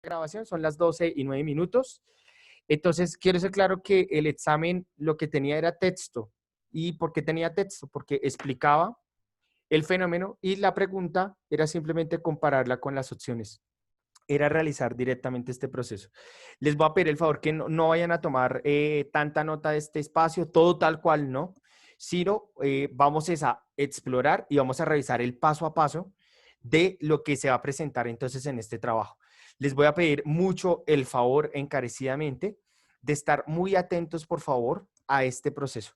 Grabación, son las 12:09. Entonces, quiero ser claro que el examen lo que tenía era texto. ¿Y por qué tenía texto? Porque explicaba el fenómeno y la pregunta era simplemente compararla con las opciones. Era realizar directamente este proceso. Les voy a pedir el favor que no vayan a tomar tanta nota de este espacio, todo tal cual, ¿no? Sino vamos a explorar y vamos a revisar el paso a paso de lo que se va a presentar entonces en este trabajo. Les voy a pedir mucho el favor encarecidamente de estar muy atentos, por favor, a este proceso.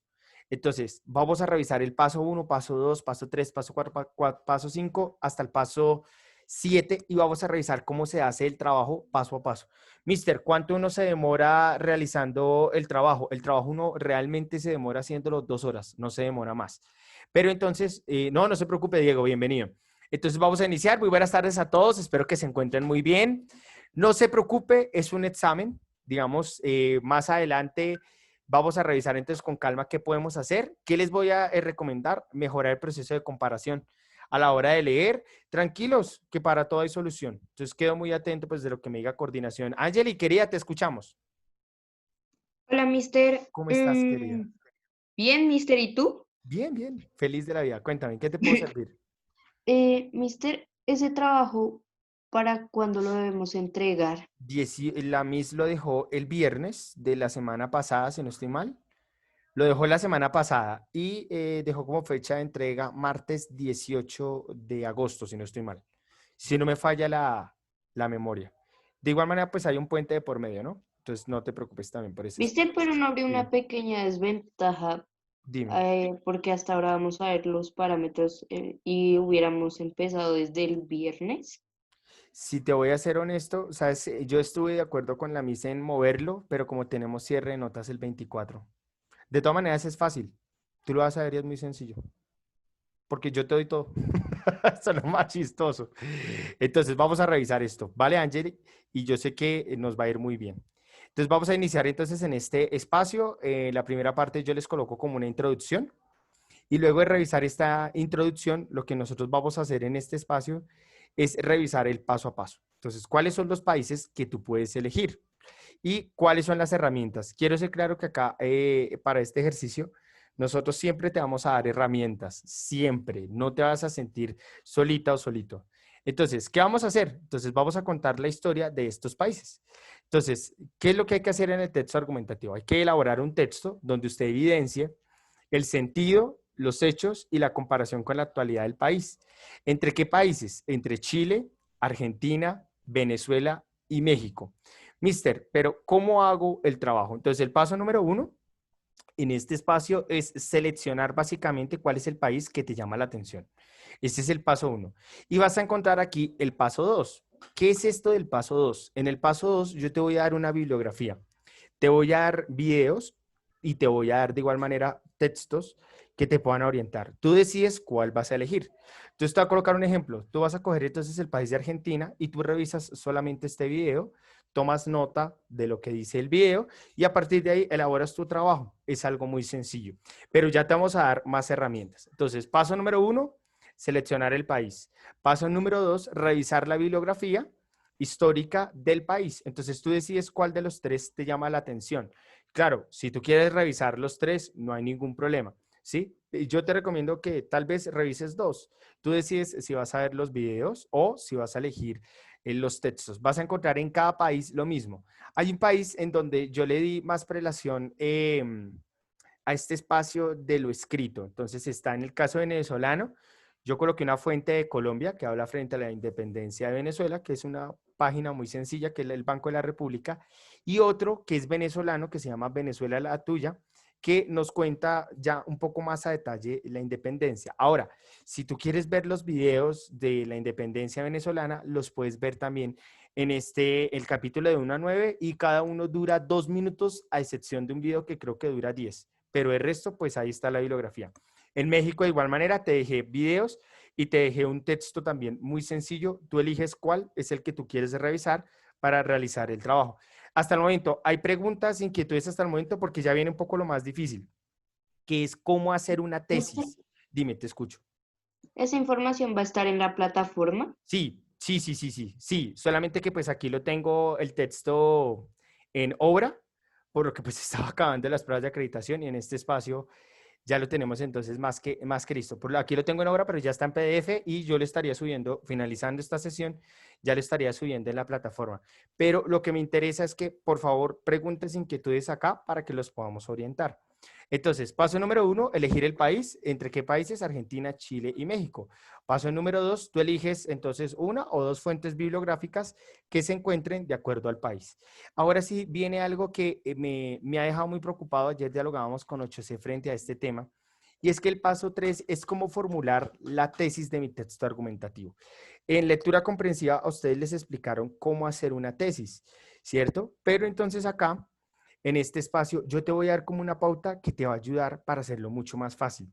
Entonces, vamos a revisar el paso 1, paso 2, paso 3, paso 4, paso 5, hasta el paso 7 y vamos a revisar cómo se hace el trabajo paso a paso. Mister, ¿cuánto uno se demora realizando el trabajo? El trabajo uno realmente se demora haciéndolo 2 horas, no se demora más. Pero entonces, no se preocupe, Diego, bienvenido. Entonces vamos a iniciar. Muy buenas tardes a todos, espero que se encuentren muy bien. No se preocupe, es un examen, digamos, más adelante vamos a revisar entonces con calma qué podemos hacer. ¿Qué les voy a recomendar? Mejorar el proceso de comparación a la hora de leer. Tranquilos, que para todo hay solución. Entonces quedo muy atento pues de lo que me diga coordinación. Angeli, querida, te escuchamos. Hola, mister. ¿Cómo estás, querida? Bien, mister. ¿Y tú? Bien, bien, feliz de la vida. Cuéntame, ¿qué te puedo servir? Mister, ese trabajo, ¿para cuándo lo debemos entregar? La Miss lo dejó el viernes de la semana pasada, si no estoy mal. Lo dejó la semana pasada y dejó como fecha de entrega martes 18 de agosto, si no estoy mal. Si no me falla la memoria. De igual manera, pues hay un puente de por medio, ¿no? Entonces no te preocupes también por ese Mister, aspecto. pero no habría una Dime, pequeña desventaja, dime. porque hasta ahora vamos a ver los parámetros y hubiéramos empezado desde el viernes. Si te voy a ser honesto, sabes, yo estuve de acuerdo con la misa en moverlo, pero como tenemos cierre de notas el 24. De todas maneras es fácil. Tú lo vas a ver y es muy sencillo. Porque yo te doy todo. Eso es lo más chistoso. Entonces, vamos a revisar esto. ¿Vale, Angeli? Y yo sé que nos va a ir muy bien. Entonces, vamos a iniciar entonces en este espacio. La primera parte yo les coloco como una introducción. Y luego de revisar esta introducción, lo que nosotros vamos a hacer en este espacio es revisar el paso a paso. Entonces, ¿cuáles son los países que tú puedes elegir? ¿Y cuáles son las herramientas? Quiero ser claro que acá, para este ejercicio, nosotros siempre te vamos a dar herramientas, siempre. No te vas a sentir solita o solito. Entonces, ¿qué vamos a hacer? Entonces, vamos a contar la historia de estos países. Entonces, ¿qué es lo que hay que hacer en el texto argumentativo? Hay que elaborar un texto donde usted evidencie el sentido, los hechos y la comparación con la actualidad del país. ¿Entre qué países? Entre Chile, Argentina, Venezuela y México. Mister, pero ¿cómo hago el trabajo? Entonces, el paso número 1 en este espacio es seleccionar básicamente cuál es el país que te llama la atención. Este es el paso 1. Y vas a encontrar aquí el paso 2. ¿Qué es esto del paso 2? En el paso 2 yo te voy a dar una bibliografía. Te voy a dar videos y te voy a dar de igual manera textos que te puedan orientar. Tú decides cuál vas a elegir. Entonces te voy a colocar un ejemplo. Tú vas a coger entonces el país de Argentina y tú revisas solamente este video, tomas nota de lo que dice el video y a partir de ahí elaboras tu trabajo. Es algo muy sencillo, pero ya te vamos a dar más herramientas. Entonces, paso número 1, seleccionar el país. Paso número 2, revisar la bibliografía histórica del país. Entonces tú decides cuál de los tres te llama la atención. Claro, si tú quieres revisar los tres, no hay ningún problema, ¿sí? Yo te recomiendo que tal vez revises dos. Tú decides si vas a ver los videos o si vas a elegir los textos. Vas a encontrar en cada país lo mismo. Hay un país en donde yo le di más prelación a este espacio de lo escrito. Entonces está en el caso venezolano. Yo coloqué una fuente de Colombia que habla frente a la independencia de Venezuela, que es una página muy sencilla, que es el Banco de la República, y otro que es venezolano, que se llama Venezuela la tuya, que nos cuenta ya un poco más a detalle la independencia. Ahora, si tú quieres ver los videos de la independencia venezolana, los puedes ver también en el capítulo de 1 a 9 y cada uno dura 2 minutos, a excepción de un video que creo que dura 10, pero el resto, pues ahí está la bibliografía. En México, de igual manera, te dejé videos y te dejé un texto también muy sencillo. Tú eliges cuál es el que tú quieres revisar para realizar el trabajo. Hasta el momento, ¿hay preguntas, inquietudes hasta el momento? Porque ya viene un poco lo más difícil, que es cómo hacer una Mister, tesis. Dime, te escucho. ¿esa información va a estar en la plataforma? Sí, Sí, sí, sí, sí, sí, solamente que pues aquí lo tengo el texto en obra, por lo que pues estaba acabando las pruebas de acreditación y en este espacio ya lo tenemos entonces más que listo. Aquí lo tengo en obra, pero ya está en PDF y yo le estaría subiendo, finalizando esta sesión, ya lo estaría subiendo en la plataforma. Pero lo que me interesa es que, por favor, preguntes inquietudes acá para que los podamos orientar. Entonces, paso número 1, elegir el país. ¿Entre qué países? Argentina, Chile y México. Paso número 2, tú eliges entonces una o dos fuentes bibliográficas que se encuentren de acuerdo al país. Ahora sí viene algo que me ha dejado muy preocupado. Ayer dialogábamos con 8C frente a este tema. Y es que el paso 3 es cómo formular la tesis de mi texto argumentativo. En lectura comprensiva a ustedes les explicaron cómo hacer una tesis, ¿cierto? Pero entonces acá, en este espacio, yo te voy a dar como una pauta que te va a ayudar para hacerlo mucho más fácil.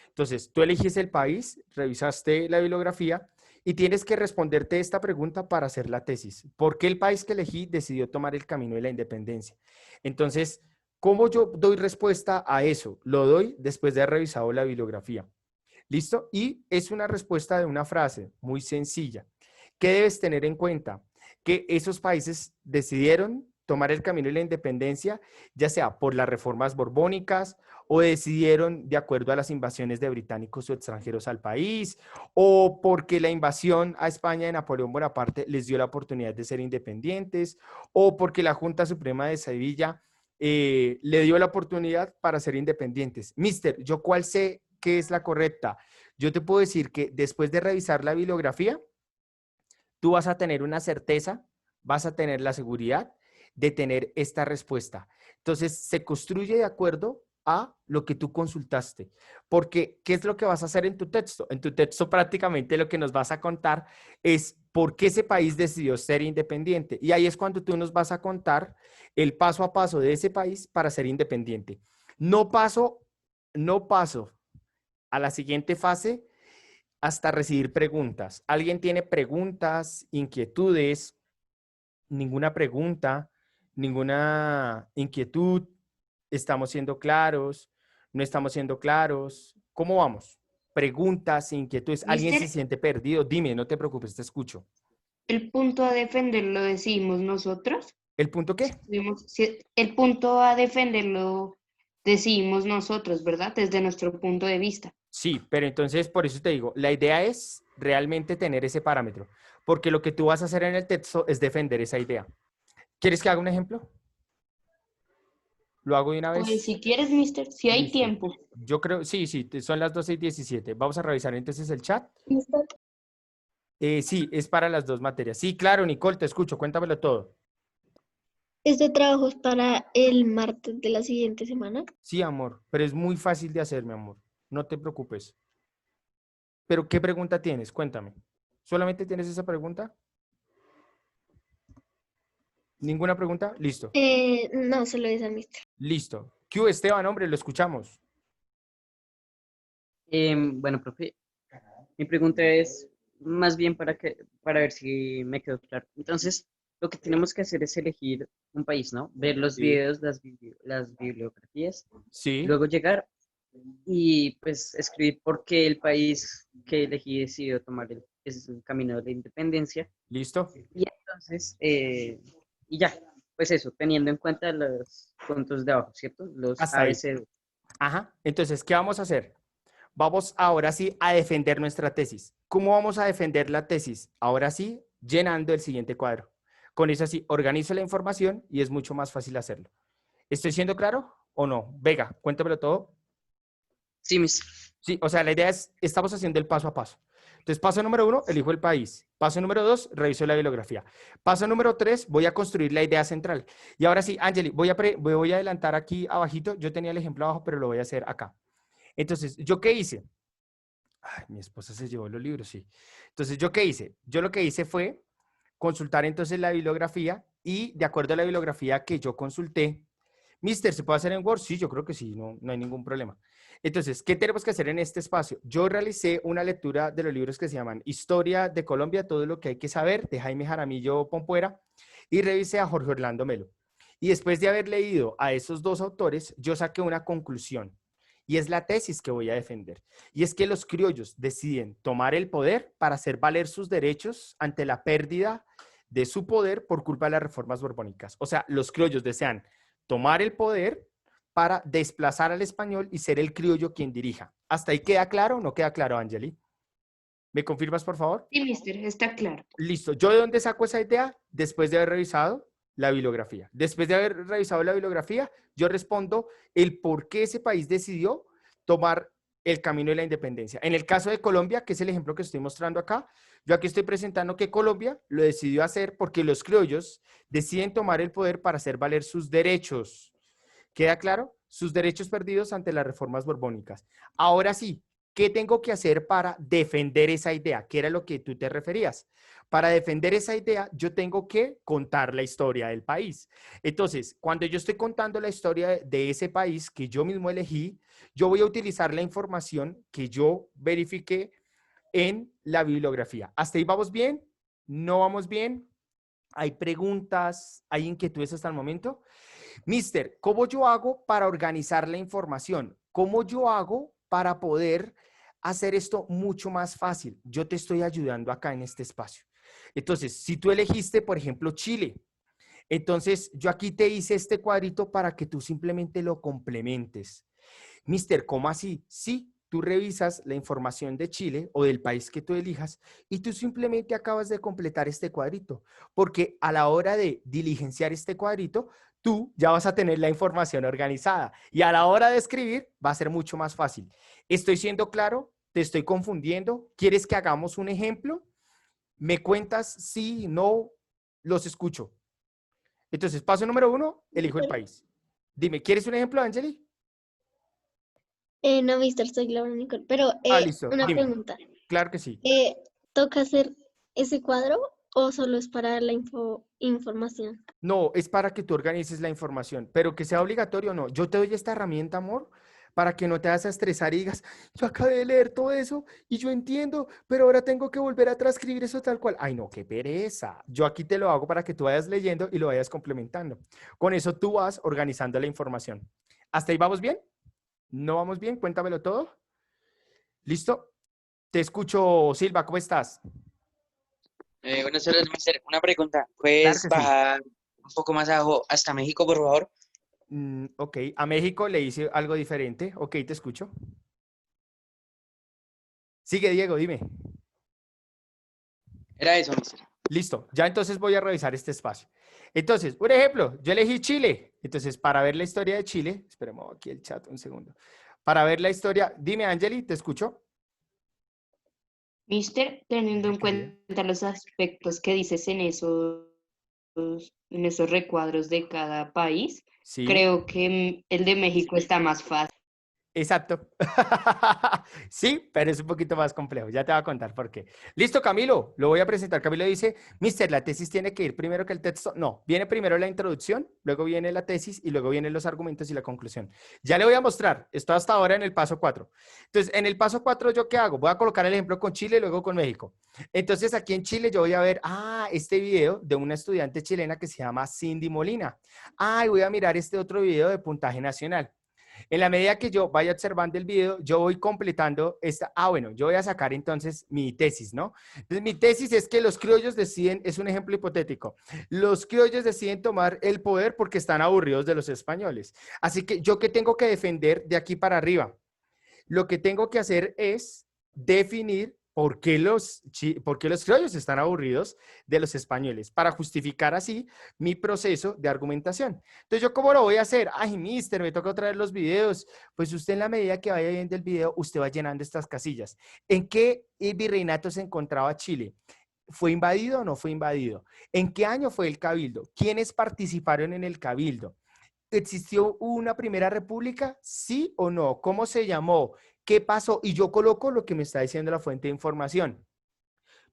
Entonces, tú elegiste el país, revisaste la bibliografía y tienes que responderte esta pregunta para hacer la tesis. ¿Por qué el país que elegí decidió tomar el camino de la independencia? Entonces, ¿cómo yo doy respuesta a eso? Lo doy después de haber revisado la bibliografía. ¿Listo? Y es una respuesta de una frase muy sencilla. ¿Qué debes tener en cuenta? Que esos países decidieron tomar el camino de la independencia, ya sea por las reformas borbónicas o decidieron de acuerdo a las invasiones de británicos o extranjeros al país, o porque la invasión a España de Napoleón Bonaparte les dio la oportunidad de ser independientes, o porque la Junta Suprema de Sevilla le dio la oportunidad para ser independientes. Mister, ¿yo cuál sé que es la correcta? Yo te puedo decir que después de revisar la bibliografía, tú vas a tener una certeza, vas a tener la seguridad de tener esta respuesta. Entonces, se construye de acuerdo a lo que tú consultaste. Porque, ¿qué es lo que vas a hacer en tu texto? En tu texto prácticamente lo que nos vas a contar es por qué ese país decidió ser independiente. Y ahí es cuando tú nos vas a contar el paso a paso de ese país para ser independiente. No paso, no paso a la siguiente fase hasta recibir preguntas. ¿Alguien tiene preguntas, inquietudes? Ninguna pregunta, ninguna inquietud. ¿Estamos siendo claros? ¿No estamos siendo claros? ¿Cómo vamos? Preguntas, inquietudes. ¿Alguien se Mister, siente perdido? Dime, no te preocupes, te escucho. el punto a defender lo decidimos nosotros. ¿El punto qué? Si el punto a defenderlo decidimos nosotros, ¿verdad? Desde nuestro punto de vista. Sí, pero entonces por eso te digo, la idea es realmente tener ese parámetro, porque lo que tú vas a hacer en el texto es defender esa idea. ¿Quieres que haga un ejemplo? ¿Lo hago de una Pues vez? si quieres, mister, si hay Listo. tiempo. Yo creo, sí, sí, son las 12:17. Vamos a revisar entonces el chat. Sí, es para las dos materias. Sí, claro, Nicole, te escucho, cuéntamelo todo. Este trabajo es para el martes de la siguiente semana. Sí, amor, pero es muy fácil de hacer, mi amor. No te preocupes. Pero, ¿qué pregunta tienes? Cuéntame. ¿Solamente tienes esa pregunta? ¿Ninguna pregunta? Listo. No, solo es al mister. Listo. ¿Qué hubo, Esteban, hombre? Lo escuchamos. Bueno, profe, mi pregunta es más bien para ver si me quedó claro. Entonces, lo que tenemos que hacer es elegir un país, ¿no? Ver los Sí. videos, las bibliografías, Sí, luego llegar y pues escribir por qué el país que elegí decidió tomar el camino de la independencia. listo. Y entonces, y ya, pues eso, teniendo en cuenta los puntos de abajo, ¿cierto? Los Hasta A, B, ahí. C, D. Ajá. Entonces, ¿qué vamos a hacer? Vamos ahora sí a defender nuestra tesis. ¿Cómo vamos a defender la tesis? Ahora sí, llenando el siguiente cuadro. Con eso así, organizo la información y es mucho más fácil hacerlo. ¿Estoy siendo claro o no? Vega, cuéntamelo todo. Sí, mis. Sí, o sea, la idea es, estamos haciendo el paso a paso. Entonces, paso número 1, elijo el país. Paso número 2, reviso la bibliografía. Paso número 3, voy a construir la idea central. Y ahora sí, Angeli, voy a adelantar aquí abajito. Yo tenía el ejemplo abajo, pero lo voy a hacer acá. Entonces, ¿yo qué hice? Ay, mi esposa se llevó los libros, sí. Entonces, ¿yo qué hice? Yo lo que hice fue consultar entonces la bibliografía y de acuerdo a la bibliografía que yo consulté, Mister, ¿se puede hacer en Word? Sí, yo creo que sí, no hay ningún problema. Entonces, ¿qué tenemos que hacer en este espacio? Yo realicé una lectura de los libros que se llaman Historia de Colombia, todo lo que hay que saber, de Jaime Jaramillo Pompuera, y revisé a Jorge Orlando Melo. Y después de haber leído a esos dos autores, yo saqué una conclusión. y es la tesis que voy a defender. Y es que los criollos deciden tomar el poder para hacer valer sus derechos ante la pérdida de su poder por culpa de las reformas borbónicas. O sea, los criollos desean tomar el poder para desplazar al español y ser el criollo quien dirija. ¿Hasta ahí queda claro o no queda claro, Angeli? ¿Me confirmas, por favor? Sí, mister, está claro. Listo. ¿Yo de dónde saco esa idea? Después de haber revisado la bibliografía. Después de haber revisado la bibliografía, yo respondo el por qué ese país decidió tomar el camino de la independencia. En el caso de Colombia, que es el ejemplo que estoy mostrando acá, yo aquí estoy presentando que Colombia lo decidió hacer porque los criollos deciden tomar el poder para hacer valer sus derechos. ¿Queda claro? Sus derechos perdidos ante las reformas borbónicas. Ahora sí, ¿qué tengo que hacer para defender esa idea? ¿Qué era lo que tú te referías? Para defender esa idea, yo tengo que contar la historia del país. Entonces, cuando yo estoy contando la historia de ese país que yo mismo elegí, yo voy a utilizar la información que yo verifiqué en la bibliografía. ¿Hasta ahí vamos bien? ¿No vamos bien? ¿Hay preguntas? ¿Hay inquietudes hasta el momento? Mister, ¿cómo yo hago para organizar la información? ¿Cómo yo hago para poder hacer esto mucho más fácil? Yo te estoy ayudando acá en este espacio. Entonces, si tú elegiste, por ejemplo, Chile, entonces yo aquí te hice este cuadrito para que tú simplemente lo complementes. Mister, ¿cómo así? Sí, tú revisas la información de Chile o del país que tú elijas y tú simplemente acabas de completar este cuadrito, porque a la hora de diligenciar este cuadrito, tú ya vas a tener la información organizada y a la hora de escribir va a ser mucho más fácil. ¿Estoy siendo claro? ¿Te estoy confundiendo? ¿Quieres que hagamos un ejemplo? ¿Me cuentas sí, no? Los escucho. Entonces, paso número 1, elijo el país. Dime, ¿quieres un ejemplo, Angeli? No, mister, soy Laura Nicole. Pero Listo, una dime. pregunta. Claro que sí. ¿Toca hacer ese cuadro o solo es para la información? No, es para que tú organices la información, pero que sea obligatorio no. Yo te doy esta herramienta, amor, para que no te vas a estresar y digas, yo acabé de leer todo eso y yo entiendo, pero ahora tengo que volver a transcribir eso tal cual. Ay, no, qué pereza. Yo aquí te lo hago para que tú vayas leyendo y lo vayas complementando. Con eso tú vas organizando la información. ¿Hasta ahí vamos bien? ¿No vamos bien? Cuéntamelo todo. ¿Listo? Te escucho, Silva, ¿cómo estás? Buenas tardes, mister. Una pregunta. Claro ¿Puedes que sí. bajar un poco más abajo hasta México, por favor? Ok, a México le hice algo diferente. Ok, te escucho. Sigue, Diego, dime. Era eso, mister. Listo, ya entonces voy a revisar este espacio. Entonces, un ejemplo, yo elegí Chile. Entonces, para ver la historia de Chile, esperemos aquí el chat un segundo. Para ver la historia, dime, Angeli, ¿te escucho? Mister, teniendo en Querida. cuenta los aspectos que dices en esos recuadros de cada país, Sí. creo que el de México está más fácil. Exacto. Sí, pero es un poquito más complejo. Ya te voy a contar por qué. Listo, Camilo. Lo voy a presentar. Camilo dice, Mister, ¿la tesis tiene que ir primero que el texto? No, viene primero la introducción, luego viene la tesis y luego vienen los argumentos y la conclusión. Ya le voy a mostrar. Esto hasta ahora en el paso 4. Entonces, en el paso 4, ¿yo qué hago? Voy a colocar el ejemplo con Chile y luego con México. Entonces, aquí en Chile yo voy a ver, este video de una estudiante chilena que se llama Cindy Molina. Y voy a mirar este otro video de puntaje nacional. En la medida que yo vaya observando el video, yo voy completando esta. Bueno, yo voy a sacar entonces mi tesis, ¿no? Entonces, mi tesis es que los criollos deciden, es un ejemplo hipotético, los criollos deciden tomar el poder porque están aburridos de los españoles. Así que yo, ¿qué tengo que defender de aquí para arriba? Lo que tengo que hacer es definir por qué los criollos están aburridos de los españoles, para justificar así mi proceso de argumentación. Entonces, ¿yo cómo lo voy a hacer? Ay, mister, me toca traer los videos. Pues usted en la medida que vaya viendo el video, usted va llenando estas casillas. ¿En qué virreinato se encontraba Chile? ¿Fue invadido o no fue invadido? ¿En qué año fue el cabildo? ¿Quiénes participaron en el cabildo? ¿Existió una primera república? ¿Sí o no? ¿Cómo se llamó? ¿Qué pasó? Y yo coloco lo que me está diciendo la fuente de información.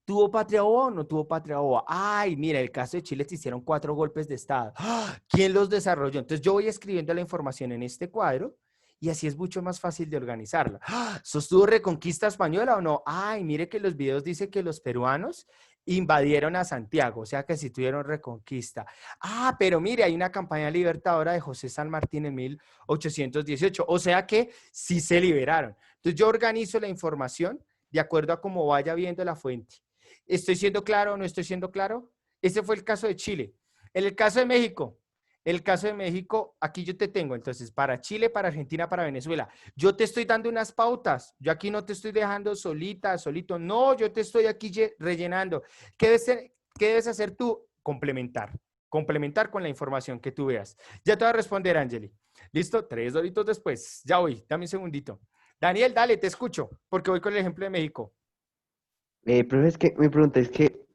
¿Tuvo patria boba o no tuvo patria boba? Ay, mira, el caso de Chile se hicieron 4 golpes de Estado. ¿Quién los desarrolló? Entonces yo voy escribiendo la información en este cuadro y así es mucho más fácil de organizarla. ¿Sostuvo reconquista española o no? Ay, mire que los videos dicen que los peruanos invadieron a Santiago, o sea que sí tuvieron reconquista. Ah, pero mire, hay una campaña libertadora de José San Martín en 1818, o sea que sí se liberaron. Entonces yo organizo la información de acuerdo a cómo vaya viendo la fuente. ¿Estoy siendo claro o no estoy siendo claro? Ese fue el caso de Chile. En el caso de México, aquí yo te tengo, entonces, para Chile, para Argentina, para Venezuela. Yo te estoy dando unas pautas. Yo aquí no te estoy dejando solito. No, yo te estoy aquí rellenando. ¿Qué debes hacer tú? Complementar con la información que tú veas. Ya te voy a responder, Angeli. ¿Listo? 3 doritos después. Ya voy, dame un segundito. Daniel, dale, te escucho, porque voy con el ejemplo de México. Profe, es que mi pregunta es que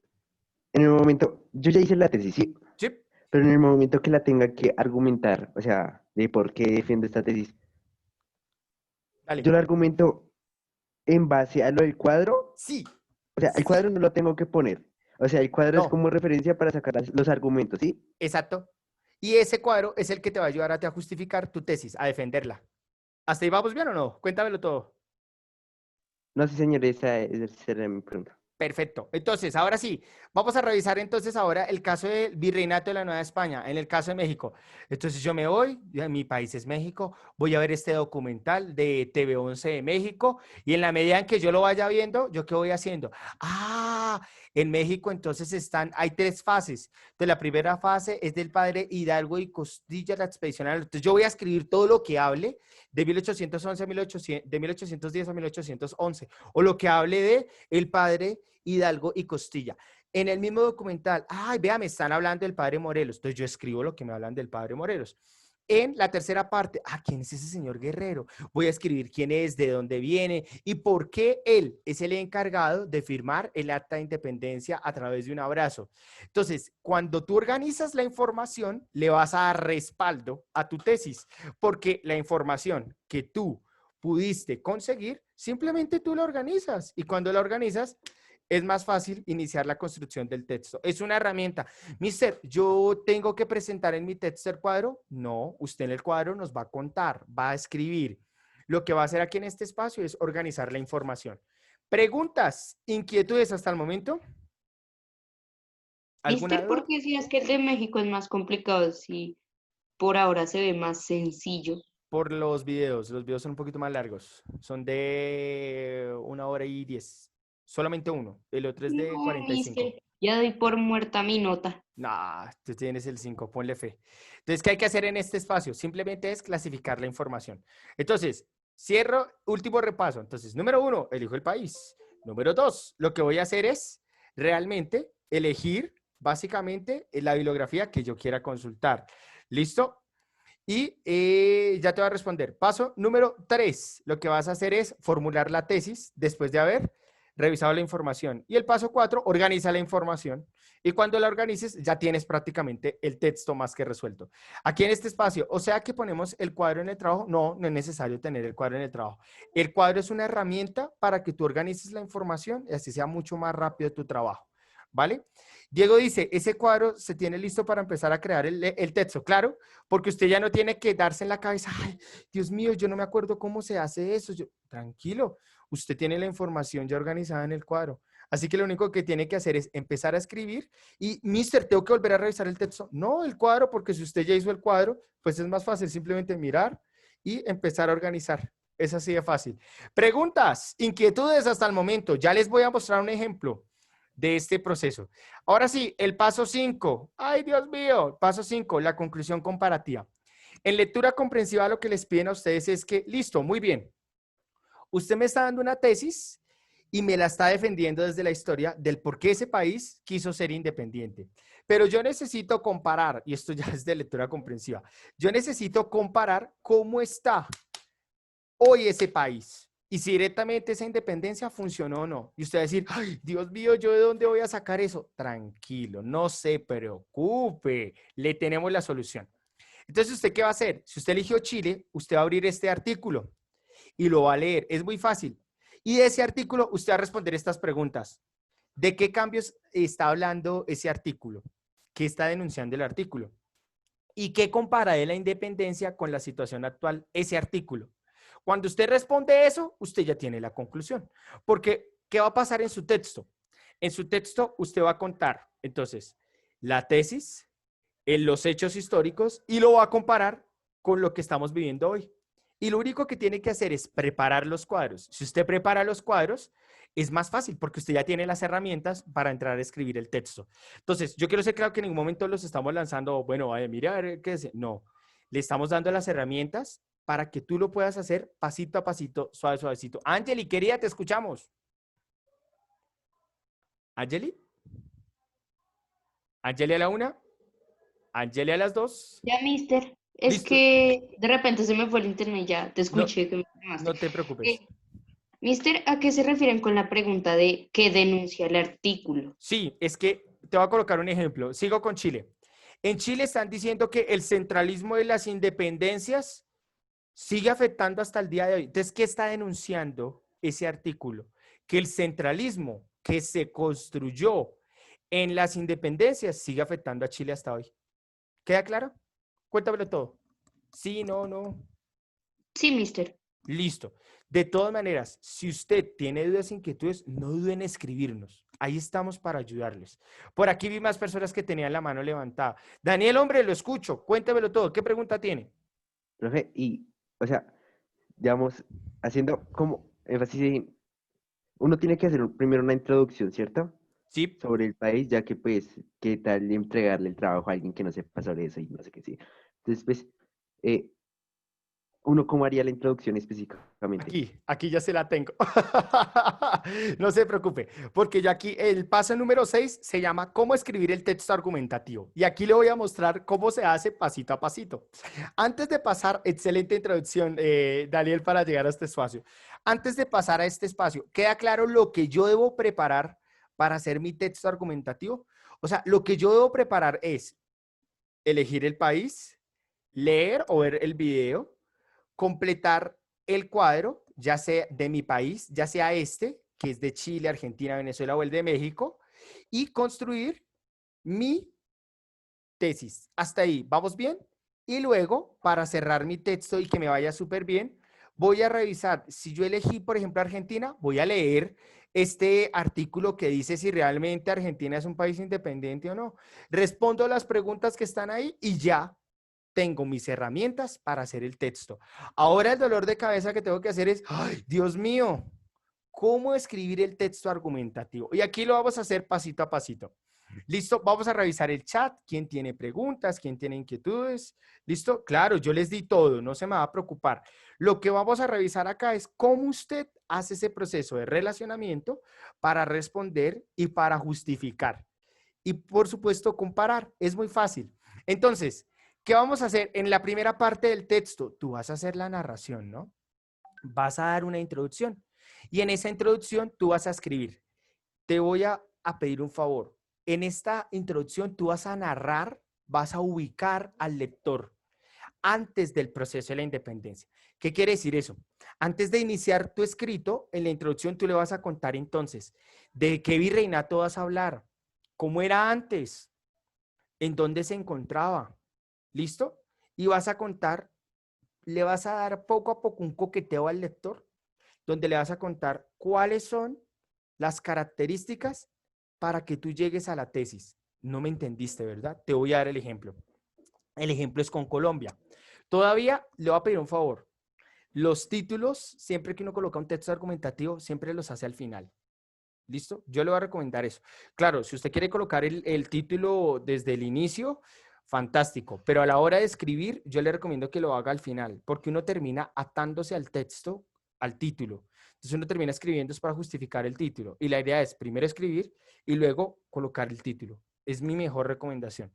en el momento, yo ya hice la tesis, sí, ¿Sí? pero en el momento que la tenga que argumentar, o sea, de por qué defiendo esta tesis, Dale. yo la argumento en base a lo del cuadro, Sí. o sea, el Sí. cuadro no lo tengo que poner, o sea, el cuadro es No. como referencia para sacar los argumentos, ¿sí? Exacto. Y ese cuadro es el que te va a ayudar a ti a justificar tu tesis, a defenderla. ¿Hasta ahí vamos bien o no? Cuéntamelo todo. No, sí, señor, esa era mi pregunta. Perfecto. Entonces, ahora sí, vamos a revisar entonces ahora el caso del Virreinato de la Nueva España, en el caso de México. Entonces yo me voy, mi país es México, voy a ver este documental de TV11 de México y en la medida en que yo lo vaya viendo, ¿yo qué voy haciendo? Ah, en México entonces hay 3 fases. Entonces la primera fase es del padre Hidalgo y Costilla, la expedición. Entonces yo voy a escribir todo lo que hable de 1811 a 1800, de 1810 a 1811 o lo que hable de el padre Hidalgo y Costilla. En el mismo documental, ay, vea, me están hablando del padre Morelos. Entonces yo escribo lo que me hablan del padre Morelos. En la tercera parte, ¿quién es ese señor Guerrero? Voy a escribir quién es, de dónde viene y por qué él es el encargado de firmar el acta de independencia a través de un abrazo. Entonces, cuando tú organizas la información, le vas a dar respaldo a tu tesis, porque la información que tú pudiste conseguir, simplemente tú la organizas y cuando la organizas, es más fácil iniciar la construcción del texto. Es una herramienta. Mister, ¿yo tengo que presentar en mi texto el cuadro? No, usted en el cuadro nos va a contar, va a escribir. Lo que va a hacer aquí en este espacio es organizar la información. ¿Preguntas, inquietudes hasta el momento? ¿Alguna ¿Viste por duda? qué decías que el de México es más complicado? Si por ahora se ve más sencillo. Por los videos son un poquito más largos. Son de 1 hora y 10. Solamente uno. El otro es de No, 45. mister, ya doy por muerta mi nota. No, tú tienes el 5, ponle fe. Entonces, ¿qué hay que hacer en este espacio? Simplemente es clasificar la información. Entonces, cierro, último repaso. Entonces, número 1, elijo el país. Número 2, lo que voy a hacer es realmente elegir básicamente la bibliografía que yo quiera consultar. ¿Listo? Y ya te voy a responder. Paso número 3, lo que vas a hacer es formular la tesis después de haber revisado la información. Y el paso 4, organiza la información. Y cuando la organices, ya tienes prácticamente el texto más que resuelto. Aquí en este espacio, o sea que ponemos el cuadro en el trabajo. No, no es necesario tener el cuadro en el trabajo. El cuadro es una herramienta para que tú organices la información y así sea mucho más rápido tu trabajo. ¿Vale? Diego dice, ese cuadro se tiene listo para empezar a crear el texto. Claro, porque usted ya no tiene que darse en la cabeza, ay, Dios mío, yo no me acuerdo cómo se hace eso. Tranquilo, usted tiene la información ya organizada en el cuadro. Así que lo único que tiene que hacer es empezar a escribir y, mister, ¿tengo que volver a revisar el texto? No, el cuadro, porque si usted ya hizo el cuadro, pues es más fácil simplemente mirar y empezar a organizar. Es así de fácil. Preguntas, inquietudes hasta el momento. Ya les voy a mostrar un ejemplo de este proceso. Ahora sí, el paso 5. Ay, Dios mío. Paso 5, la conclusión comparativa. En lectura comprensiva lo que les piden a ustedes es que, listo, muy bien. Usted me está dando una tesis y me la está defendiendo desde la historia del por qué ese país quiso ser independiente. Pero yo necesito comparar, y esto ya es de lectura comprensiva, yo necesito comparar cómo está hoy ese país y si directamente esa independencia funcionó o no. Y usted va a decir, ay, Dios mío, ¿yo de dónde voy a sacar eso? Tranquilo, no se preocupe, le tenemos la solución. Entonces, ¿usted qué va a hacer? Si usted eligió Chile, usted va a abrir este artículo y lo va a leer. Es muy fácil. Y de ese artículo, usted va a responder estas preguntas. ¿De qué cambios está hablando ese artículo? ¿Qué está denunciando el artículo? ¿Y qué compara de la independencia con la situación actual ese artículo? Cuando usted responde eso, usted ya tiene la conclusión. Porque, ¿qué va a pasar en su texto? En su texto usted va a contar, entonces, la tesis, los hechos históricos y lo va a comparar con lo que estamos viviendo hoy. Y lo único que tiene que hacer es preparar los cuadros. Si usted prepara los cuadros, es más fácil porque usted ya tiene las herramientas para entrar a escribir el texto. Entonces, yo quiero ser claro que en ningún momento los estamos lanzando, bueno, vaya, mira, a ver qué es. No, le estamos dando las herramientas para que tú lo puedas hacer pasito a pasito, suave, suavecito. Angeli, querida, te escuchamos. Angeli. Angeli a la 1. Angeli a las 2. Ya, mister. Es Listo. que de repente se me fue el internet, ya te No, escuché que me llamaste. no te preocupes. Mister, ¿a qué se refieren con la pregunta de qué denuncia el artículo? Sí, es que te voy a colocar un ejemplo. Sigo con Chile. En Chile están diciendo que el centralismo de las independencias sigue afectando hasta el día de hoy. Entonces, ¿qué está denunciando ese artículo? Que el centralismo que se construyó en las independencias sigue afectando a Chile hasta hoy. ¿Queda claro? Cuéntamelo todo. Sí, no, no. Sí, mister. Listo. De todas maneras, si usted tiene dudas, inquietudes, no duden en escribirnos. Ahí estamos para ayudarles. Por aquí vi más personas que tenían la mano levantada. Daniel, hombre, lo escucho. Cuéntamelo todo. ¿Qué pregunta tiene? Profe, y, o sea, digamos, haciendo como énfasis en, uno tiene que hacer primero una introducción, ¿cierto? Sí, Sobre el país, ya que pues, ¿qué tal entregarle el trabajo a alguien que no sepa sobre eso y no sé qué sí? Entonces, pues, eh, uno cómo haría la introducción específicamente. aquí ya se la tengo. No se preocupe, porque ya aquí el paso número 6 se llama cómo escribir el texto argumentativo. Y aquí le voy a mostrar cómo se hace pasito a pasito. Antes de pasar, excelente introducción, Daniel, para llegar a este espacio. Antes de pasar a este espacio, ¿queda claro lo que yo debo preparar para hacer mi texto argumentativo? O sea, lo que yo debo preparar es elegir el país, leer o ver el video, completar el cuadro, ya sea de mi país, ya sea este, que es de Chile, Argentina, Venezuela o el de México, y construir mi tesis. Hasta ahí, ¿vamos bien? Y luego, para cerrar mi texto y que me vaya súper bien, voy a revisar, si yo elegí, por ejemplo, Argentina, voy a leer este artículo que dice si realmente Argentina es un país independiente o no. Respondo las preguntas que están ahí y ya tengo mis herramientas para hacer el texto. Ahora el dolor de cabeza que tengo que hacer es, ¡ay, Dios mío! ¿Cómo escribir el texto argumentativo? Y aquí lo vamos a hacer pasito a pasito. ¿Listo? Vamos a revisar el chat. ¿Quién tiene preguntas? ¿Quién tiene inquietudes? ¿Listo? Claro, yo les di todo, no se me va a preocupar. Lo que vamos a revisar acá es cómo usted hace ese proceso de relacionamiento para responder y para justificar. Y por supuesto, comparar. Es muy fácil. Entonces, ¿qué vamos a hacer? En la primera parte del texto, tú vas a hacer la narración, ¿no? Vas a dar una introducción. Y en esa introducción tú vas a escribir. Te voy a pedir un favor. En esta introducción tú vas a narrar, vas a ubicar al lector antes del proceso de la independencia. ¿Qué quiere decir eso? Antes de iniciar tu escrito, en la introducción tú le vas a contar entonces de qué virreinato vas a hablar, cómo era antes, en dónde se encontraba. ¿Listo? Y vas a contar, le vas a dar poco a poco un coqueteo al lector, donde le vas a contar cuáles son las características para que tú llegues a la tesis. No me entendiste, ¿verdad? Te voy a dar el ejemplo. El ejemplo es con Colombia. Todavía le voy a pedir un favor. Los títulos, siempre que uno coloca un texto argumentativo, siempre los hace al final. ¿Listo? Yo le voy a recomendar eso. Claro, si usted quiere colocar el título desde el inicio, fantástico. Pero a la hora de escribir, yo le recomiendo que lo haga al final, porque uno termina atándose al texto, al título. Entonces uno termina escribiendo es para justificar el título. Y la idea es primero escribir y luego colocar el título. Es mi mejor recomendación.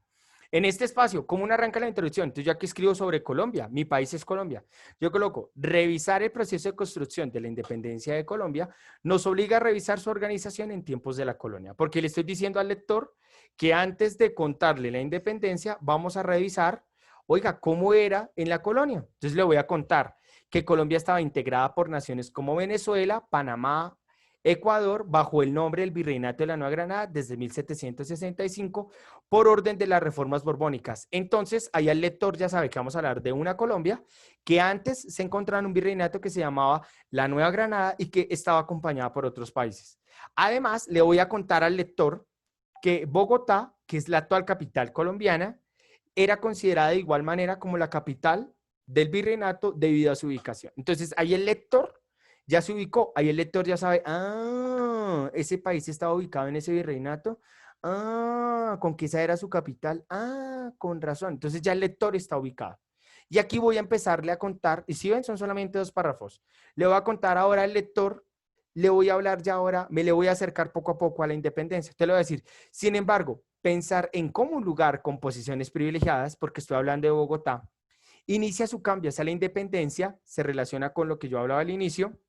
En este espacio, ¿cómo uno arranca la introducción? Entonces yo aquí escribo sobre Colombia. Mi país es Colombia. Yo coloco, revisar el proceso de construcción de la independencia de Colombia nos obliga a revisar su organización en tiempos de la colonia. Porque le estoy diciendo al lector que antes de contarle la independencia, vamos a revisar, oiga, ¿cómo era en la colonia? Entonces le voy a contar que Colombia estaba integrada por naciones como Venezuela, Panamá, Ecuador, bajo el nombre del Virreinato de la Nueva Granada desde 1765 por orden de las reformas borbónicas. Entonces, ahí el lector ya sabe que vamos a hablar de una Colombia que antes se encontraba en un virreinato que se llamaba la Nueva Granada y que estaba acompañada por otros países. Además, le voy a contar al lector que Bogotá, que es la actual capital colombiana, era considerada de igual manera como la capital del virreinato debido a su ubicación. Entonces, ahí el lector ya se ubicó, ahí el lector ya sabe, ese país estaba ubicado en ese virreinato, con que esa era su capital, con razón. Entonces ya el lector está ubicado. Y aquí voy a empezarle a contar, y si ven, son solamente 2 párrafos. Le voy a contar ahora al lector, le voy a hablar ya ahora, me le voy a acercar poco a poco a la independencia. Te lo voy a decir, sin embargo, pensar en cómo un lugar con posiciones privilegiadas, porque estoy hablando de Bogotá, inicia su cambio hacia la independencia, se relaciona con lo que yo hablaba al inicio,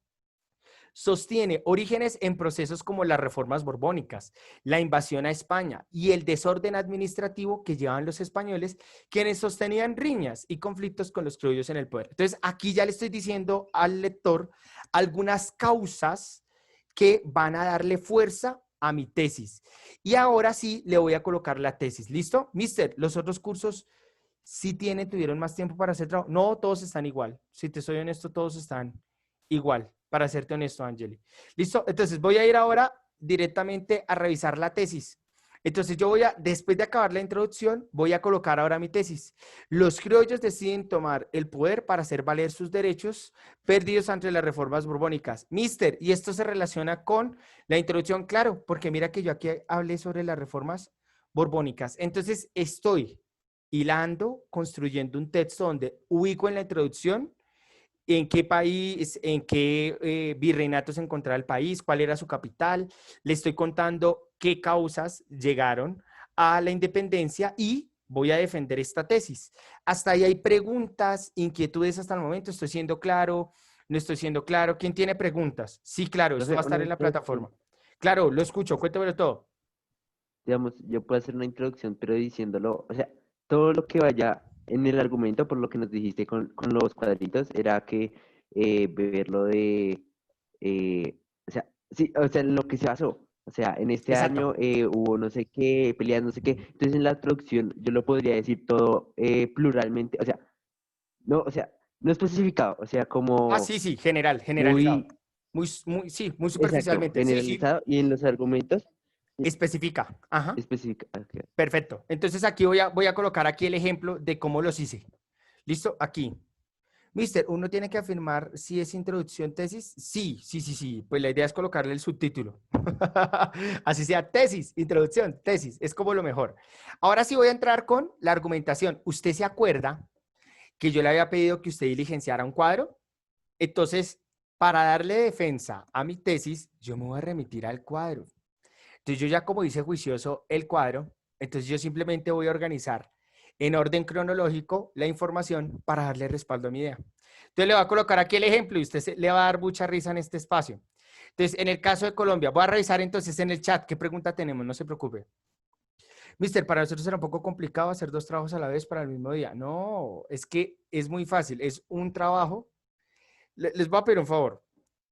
sostiene orígenes en procesos como las reformas borbónicas, la invasión a España y el desorden administrativo que llevaban los españoles, quienes sostenían riñas y conflictos con los criollos en el poder. Entonces, aquí ya le estoy diciendo al lector algunas causas que van a darle fuerza a mi tesis. Y ahora sí le voy a colocar la tesis. ¿Listo? Mister, los otros cursos sí tuvieron más tiempo para hacer trabajo. No, todos están igual. Si te soy honesto, todos están igual, para serte honesto, Angeli. ¿Listo? Entonces voy a ir ahora directamente a revisar la tesis. Entonces yo después de acabar la introducción, voy a colocar ahora mi tesis. Los criollos deciden tomar el poder para hacer valer sus derechos perdidos ante las reformas borbónicas. Mister, y esto se relaciona con la introducción, claro, porque mira que yo aquí hablé sobre las reformas borbónicas. Entonces estoy hilando, construyendo un texto donde ubico en la introducción en qué país, en qué virreinato se encontraba el país, cuál era su capital. Le estoy contando qué causas llegaron a la independencia y voy a defender esta tesis. Hasta ahí hay preguntas, inquietudes hasta el momento. ¿Estoy siendo claro? ¿No estoy siendo claro? ¿Quién tiene preguntas? Sí, claro, esto va a estar en la plataforma. Claro, lo escucho, cuéntamelo todo. Digamos, yo puedo hacer una introducción, pero diciéndolo, o sea, todo lo que vaya en el argumento, por lo que nos dijiste con los cuadritos, era que verlo de, o sea, sí, o sea, en lo que se basó. O sea, en este Exacto. año hubo no sé qué, peleas, no sé qué. Entonces, en la traducción yo lo podría decir todo pluralmente, o sea, no especificado, o sea, como Sí, generalizado. muy, Sí, muy exacto, superficialmente. Sí, generalizado, y en los argumentos especifica. Ajá. especificado. Perfecto. Entonces aquí voy a colocar aquí el ejemplo de cómo los hice. ¿Listo? Aquí. Mister, ¿uno tiene que afirmar si es introducción, tesis? Sí. Pues la idea es colocarle el subtítulo. Así sea, tesis, introducción, tesis. Es como lo mejor. Ahora sí voy a entrar con la argumentación. ¿Usted se acuerda que yo le había pedido que usted diligenciara un cuadro? Entonces, para darle defensa a mi tesis, yo me voy a remitir al cuadro. Entonces yo ya como hice juicioso el cuadro, entonces yo simplemente voy a organizar en orden cronológico la información para darle respaldo a mi idea. Entonces le voy a colocar aquí el ejemplo y usted le va a dar mucha risa en este espacio. Entonces, en el caso de Colombia, voy a revisar entonces en el chat qué pregunta tenemos, no se preocupe. Mister, para nosotros era un poco complicado hacer 2 trabajos a la vez para el mismo día. No, es que es muy fácil, es un trabajo. Les voy a pedir un favor.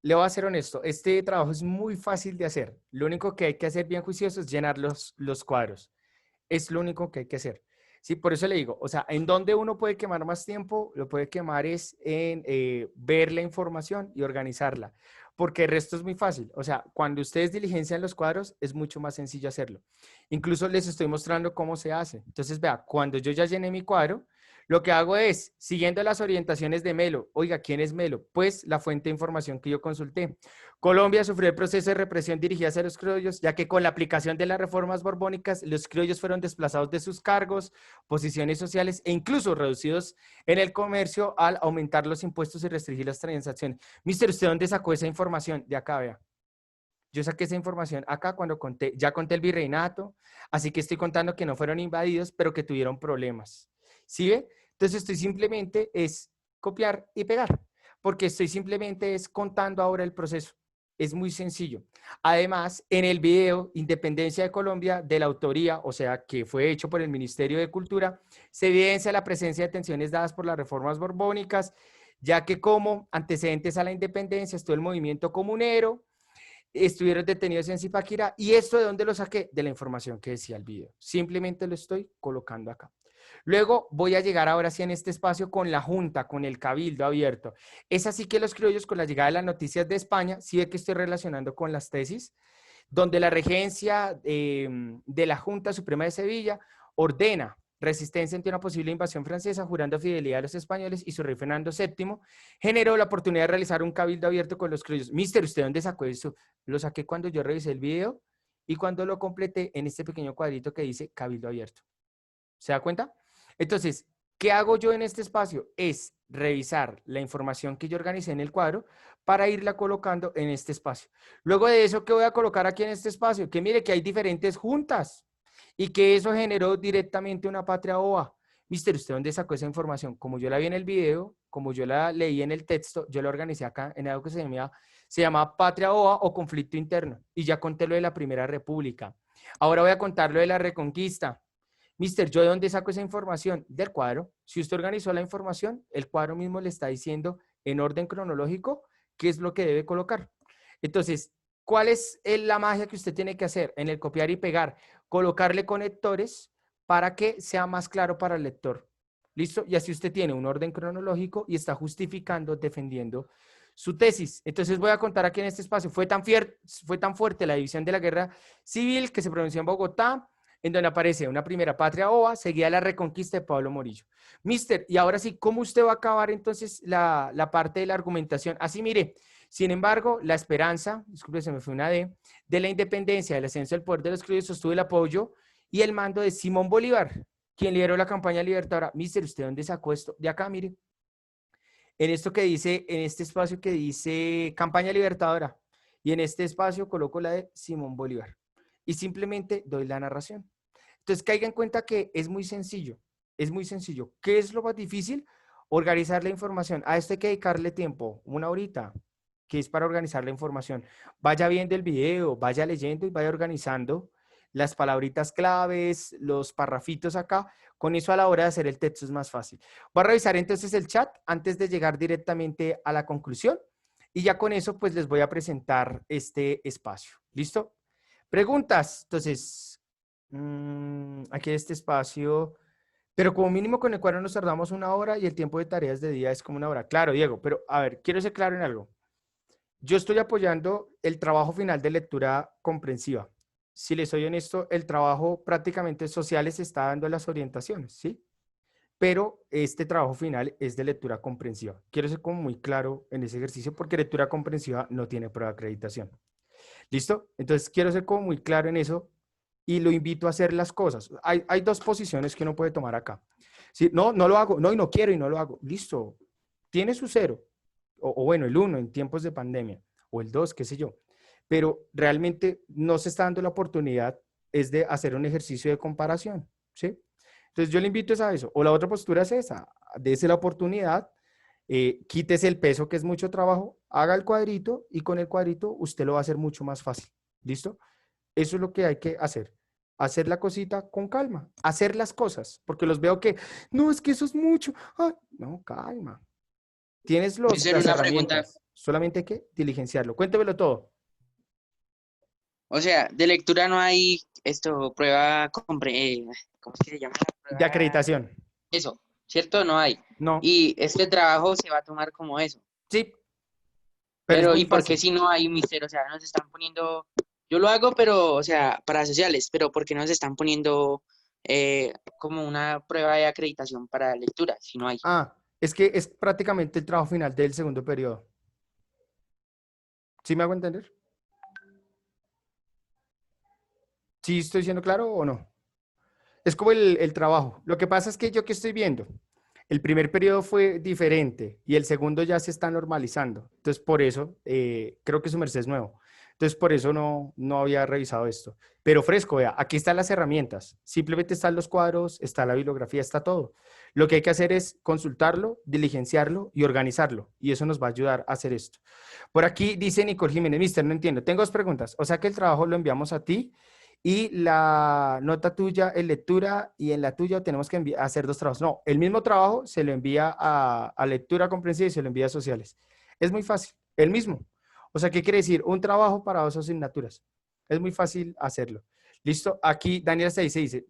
Le voy a ser honesto, este trabajo es muy fácil de hacer. Lo único que hay que hacer bien juicioso es llenar los cuadros. Es lo único que hay que hacer. Sí, por eso le digo, o sea, en donde uno puede quemar más tiempo, lo puede quemar es en ver la información y organizarla, porque el resto es muy fácil. O sea, cuando ustedes diligencian los cuadros, es mucho más sencillo hacerlo. Incluso les estoy mostrando cómo se hace. Entonces, vea, cuando yo ya llené mi cuadro, lo que hago es, siguiendo las orientaciones de Melo, oiga, ¿quién es Melo? Pues la fuente de información que yo consulté. Colombia sufrió el proceso de represión dirigida hacia los criollos, ya que con la aplicación de las reformas borbónicas, los criollos fueron desplazados de sus cargos, posiciones sociales e incluso reducidos en el comercio al aumentar los impuestos y restringir las transacciones. Mister, ¿usted dónde sacó esa información? De acá, vea. Yo saqué esa información acá cuando ya conté el virreinato, así que estoy contando que no fueron invadidos, pero que tuvieron problemas. ¿Sí ve? Entonces estoy simplemente es copiar y pegar, porque estoy simplemente es contando ahora el proceso. Es muy sencillo. Además, en el video Independencia de Colombia, de la autoría, o sea, que fue hecho por el Ministerio de Cultura, se evidencia la presencia de tensiones dadas por las reformas borbónicas, ya que como antecedentes a la independencia estuvo el movimiento comunero, estuvieron detenidos en Zipaquirá. ¿Y esto de dónde lo saqué? De la información que decía el video. Simplemente lo estoy colocando acá. Luego voy a llegar ahora sí en este espacio con la Junta, con el Cabildo abierto. Es así que los criollos con la llegada de las noticias de España, sí ve que estoy relacionando con las tesis, donde la regencia de la Junta Suprema de Sevilla ordena resistencia ante una posible invasión francesa, jurando fidelidad a los españoles, y su rey Fernando VII generó la oportunidad de realizar un cabildo abierto con los criollos. Mister, ¿usted dónde sacó eso? Lo saqué cuando yo revisé el video y cuando lo completé en este pequeño cuadrito que dice cabildo abierto. ¿Se da cuenta? Entonces, ¿qué hago yo en este espacio? Es revisar la información que yo organicé en el cuadro para irla colocando en este espacio. Luego de eso, ¿qué voy a colocar aquí en este espacio? Que mire que hay diferentes juntas y que eso generó directamente una patria OA. Mister, ¿usted dónde sacó esa información? Como yo la vi en el video, como yo la leí en el texto, yo la organicé acá en algo que se llama patria OA o conflicto interno. Y ya conté lo de la Primera República. Ahora voy a contar lo de la Reconquista. Mister, ¿yo de dónde saco esa información? Del cuadro. Si usted organizó la información, el cuadro mismo le está diciendo en orden cronológico qué es lo que debe colocar. Entonces, ¿cuál es la magia que usted tiene que hacer en el copiar y pegar? Colocarle conectores para que sea más claro para el lector. ¿Listo? Y así usted tiene un orden cronológico y está justificando, defendiendo su tesis. Entonces voy a contar aquí en este espacio. Fue tan fuerte la división de la guerra civil que se pronunció en Bogotá, en donde aparece una primera patria OA, seguida la Reconquista de Pablo Morillo. Mister, y ahora sí, ¿cómo usted va a acabar entonces la parte de la argumentación? Así, mire, sin embargo, la esperanza, disculpe, se me fue una D, de la independencia, del ascenso del poder de los criollos, sostuvo el apoyo y el mando de Simón Bolívar, quien lideró la campaña libertadora. Mister, ¿usted dónde sacó esto? De acá, mire. En esto que dice, en este espacio que dice campaña libertadora, y en este espacio coloco la de Simón Bolívar. Y simplemente doy la narración. Entonces, caiga en cuenta que es muy sencillo. Es muy sencillo. ¿Qué es lo más difícil? Organizar la información. A esto hay que dedicarle tiempo, una horita, que es para organizar la información. Vaya viendo el video, vaya leyendo y vaya organizando las palabritas claves, los parrafitos acá. Con eso a la hora de hacer el texto es más fácil. Voy a revisar entonces el chat antes de llegar directamente a la conclusión. Y ya con eso, pues les voy a presentar este espacio. ¿Listo? Preguntas. Entonces, aquí este espacio, pero como mínimo con el cuadro nos tardamos una hora y el tiempo de tareas de día es como una hora. Claro, Diego, pero a ver, quiero ser claro en algo. Yo estoy apoyando el trabajo final de lectura comprensiva. Si les soy honesto, el trabajo prácticamente social les está dando las orientaciones, ¿sí? Pero este trabajo final es de lectura comprensiva. Quiero ser como muy claro en ese ejercicio porque lectura comprensiva no tiene prueba de acreditación. ¿Listo? Entonces quiero ser como muy claro en eso y lo invito a hacer las cosas. Hay dos posiciones que uno puede tomar acá. ¿Sí? No, no lo hago, no, y no quiero y no lo hago. Listo. Tiene su 0, o bueno, el 1 en tiempos de pandemia, o el 2, qué sé yo. Pero realmente no se está dando la oportunidad, es de hacer un ejercicio de comparación, ¿sí? Entonces yo le invito a eso. O la otra postura es esa, dése la oportunidad, quítese el peso que es mucho trabajo, haga el cuadrito y con el cuadrito usted lo va a hacer mucho más fácil, ¿listo? Eso es lo que hay que hacer la cosita con calma, hacer las cosas, porque los veo que, no, es que eso es mucho, ay, no, calma. Tienes las una pregunta. herramientas, solamente hay que diligenciarlo. Cuéntemelo todo. O sea, de lectura no hay prueba, ¿cómo es que se llama? De acreditación. Eso, ¿cierto? No hay. No. Y este trabajo se va a tomar como eso. Sí. Pero es muy ¿y por qué fácil. si no hay misterio? O sea, nos están poniendo, yo lo hago, pero, o sea, para sociales, pero ¿por qué nos están poniendo como una prueba de acreditación para lectura si no hay? Ah, es que es prácticamente el trabajo final del segundo periodo. ¿Sí me hago entender? ¿Sí estoy siendo claro o no? Es como el trabajo. Lo que pasa es que yo que estoy viendo, el primer periodo fue diferente y el segundo ya se está normalizando. Entonces, por eso, creo que su merced es nuevo. Entonces, por eso no había revisado esto. Pero fresco, vea, aquí están las herramientas. Simplemente están los cuadros, está la bibliografía, está todo. Lo que hay que hacer es consultarlo, diligenciarlo y organizarlo. Y eso nos va a ayudar a hacer esto. Por aquí dice Nicole Jiménez, mister, no entiendo. Tengo 2 preguntas. O sea que el trabajo lo enviamos a ti y la nota tuya en lectura y en la tuya tenemos que hacer 2 trabajos. No, el mismo trabajo se lo envía a lectura comprensiva y se lo envía a sociales. Es muy fácil, el mismo. O sea, ¿qué quiere decir? Un trabajo para 2 asignaturas. Es muy fácil hacerlo. ¿Listo? Aquí Daniel se dice,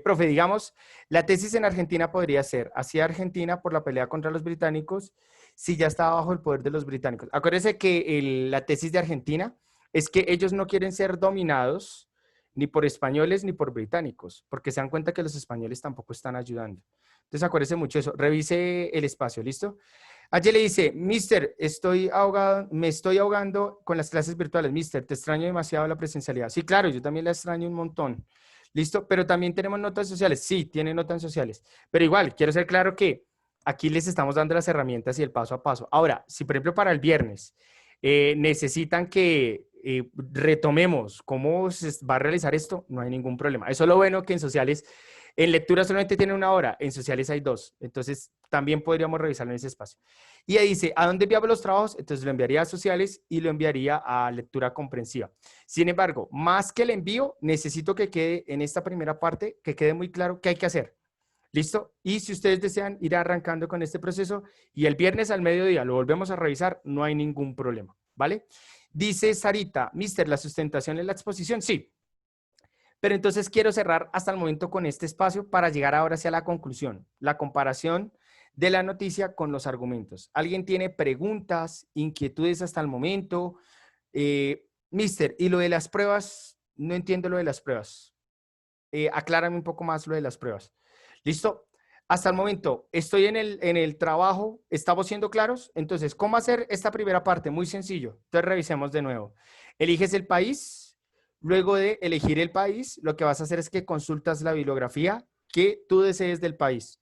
profe, digamos, la tesis en Argentina podría ser, hacia Argentina por la pelea contra los británicos, si ya estaba bajo el poder de los británicos. Acuérdense que la tesis de Argentina es que ellos no quieren ser dominados ni por españoles ni por británicos, porque se dan cuenta que los españoles tampoco están ayudando. Entonces acuérdese mucho de eso. Revise el espacio, ¿listo? Allí le dice, Mister, estoy ahogado, me estoy ahogando con las clases virtuales. Mister, te extraño demasiado la presencialidad. Sí, claro, yo también la extraño un montón. ¿Listo? Pero también tenemos notas sociales. Sí, tienen notas sociales. Pero igual, quiero ser claro que aquí les estamos dando las herramientas y el paso a paso. Ahora, si por ejemplo para el viernes necesitan que retomemos cómo se va a realizar esto, no hay ningún problema. Eso es lo bueno que en sociales, en lectura solamente tiene 1 hora, en sociales hay 2. Entonces, también podríamos revisarlo en ese espacio. Y ahí dice, ¿a dónde enviamos los trabajos? Entonces lo enviaría a sociales y lo enviaría a lectura comprensiva. Sin embargo, más que el envío, necesito que quede en esta primera parte, que quede muy claro qué hay que hacer. ¿Listo? Y si ustedes desean ir arrancando con este proceso y el viernes al mediodía lo volvemos a revisar, no hay ningún problema, ¿vale? Dice Sarita, Mister, ¿la sustentación es la exposición? Sí. Pero entonces quiero cerrar hasta el momento con este espacio para llegar ahora hacia la conclusión, la comparación de la noticia con los argumentos. ¿Alguien tiene preguntas, inquietudes hasta el momento? Mister, ¿y lo de las pruebas? No entiendo lo de las pruebas. Aclárame un poco más lo de las pruebas. ¿Listo? Hasta el momento, estoy en el trabajo, ¿estamos siendo claros? Entonces, ¿cómo hacer esta primera parte? Muy sencillo. Entonces, revisemos de nuevo. Eliges el país. Luego de elegir el país, lo que vas a hacer es que consultas la bibliografía que tú desees del país.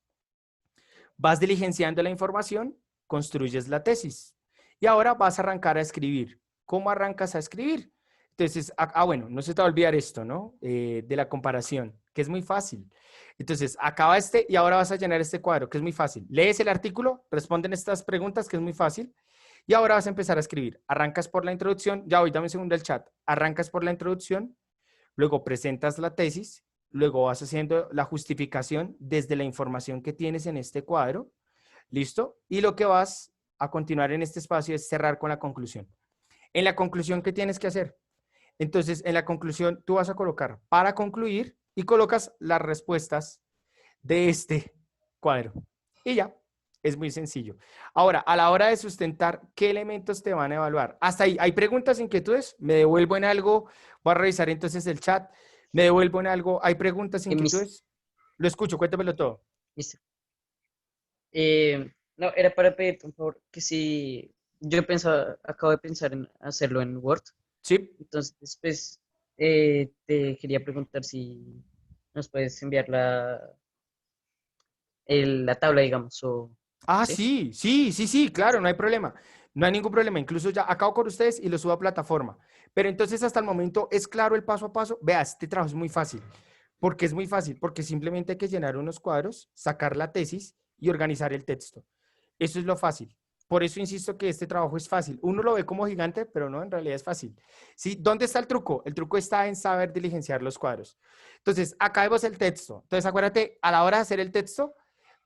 Vas diligenciando la información, construyes la tesis. Y ahora vas a arrancar a escribir. ¿Cómo arrancas a escribir? Entonces, bueno, no se te va a olvidar esto, ¿no? De la comparación, que es muy fácil. Entonces, acaba este y ahora vas a llenar este cuadro, que es muy fácil. Lees el artículo, responden estas preguntas, que es muy fácil. Y ahora vas a empezar a escribir. Arrancas por la introducción. Ya voy, dame un segundo el chat. Arrancas por la introducción, luego presentas la tesis, luego vas haciendo la justificación desde la información que tienes en este cuadro. ¿Listo? Y lo que vas a continuar en este espacio es cerrar con la conclusión. En la conclusión, ¿qué tienes que hacer? Entonces, en la conclusión, tú vas a colocar para concluir y colocas las respuestas de este cuadro. Y ya, es muy sencillo. Ahora, a la hora de sustentar, ¿qué elementos te van a evaluar? Hasta ahí, ¿hay preguntas, inquietudes? ¿Me devuelvo en algo? Voy a revisar entonces el chat. ¿Me devuelvo en algo? ¿Hay preguntas, inquietudes? Lo escucho, cuéntamelo todo. Listo. No, era para pedirte un favor, que si yo pensaba, acabo de pensar en hacerlo en Word, Sí. entonces después te quería preguntar si nos puedes enviar la tabla, digamos, o Ah, ¿sí? sí, claro, no hay problema. No hay ningún problema. Incluso ya acabo con ustedes y lo subo a plataforma. Pero entonces hasta el momento es claro el paso a paso. Vea, este trabajo es muy fácil. ¿Por qué es muy fácil? Porque simplemente hay que llenar unos cuadros, sacar la tesis y organizar el texto. Eso es lo fácil. Por eso insisto que este trabajo es fácil. Uno lo ve como gigante, pero no, en realidad es fácil. ¿Sí? ¿Dónde está el truco? El truco está en saber diligenciar los cuadros. Entonces, acá vemos el texto. Entonces, acuérdate, a la hora de hacer el texto,